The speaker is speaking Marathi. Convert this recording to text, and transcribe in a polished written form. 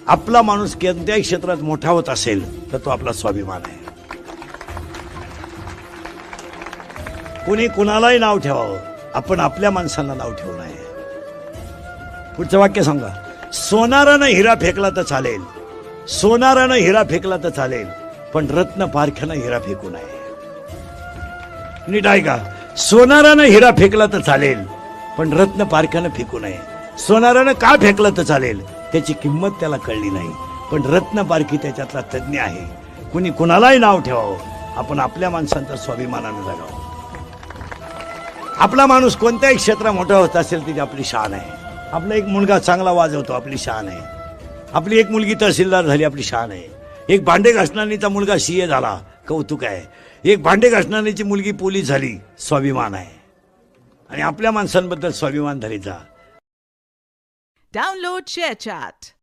आपला माणूस कोणत्याही क्षेत्रात मोठा होत असेल तर तो आपला स्वाभिमान आहे. कुणी कुणालाही नाव ठेवावं, आपण आपल्या माणसांना नाव ठेवू नये. पुढचं वाक्य सांगा. सोनारानं हिरा फेकला तर चालेल, सोनारानं हिरा फेकला तर चालेल, पण रत्न पारख्यानं हिरा फेकू नये. नीट ऐका. सोनारानं हिरा फेकला तर चालेल, पण रत्न पारख्यानं फेकू नये. सोनारानं का फेकलं तर चालेल, त्याची किंमत त्याला कळली नाही, पण रत्न पारखी त्याच्यातला तज्ञ आहे. कुणी कुणालाही नाव ठेवावं, आपण आपल्या माणसांचा स्वाभिमानानं जगावं. आपला माणूस कोणत्याही क्षेत्रात मोठा होत असेल ती आपली शान आहे. आपला एक मुलगा चांगला वाजवतो, आपली शान आहे. आपली एक मुलगी तहसीलदार झाली, आपली शान आहे. एक भांडे घासणारीचा मुलगा सीए झाला, कौतुक आहे. एक भांडे घासणारीची मुलगी पोलीस झाली, स्वाभिमान आहे. आणि आपल्या माणसांबद्दल स्वाभिमान धरीचा. Download ShareChat.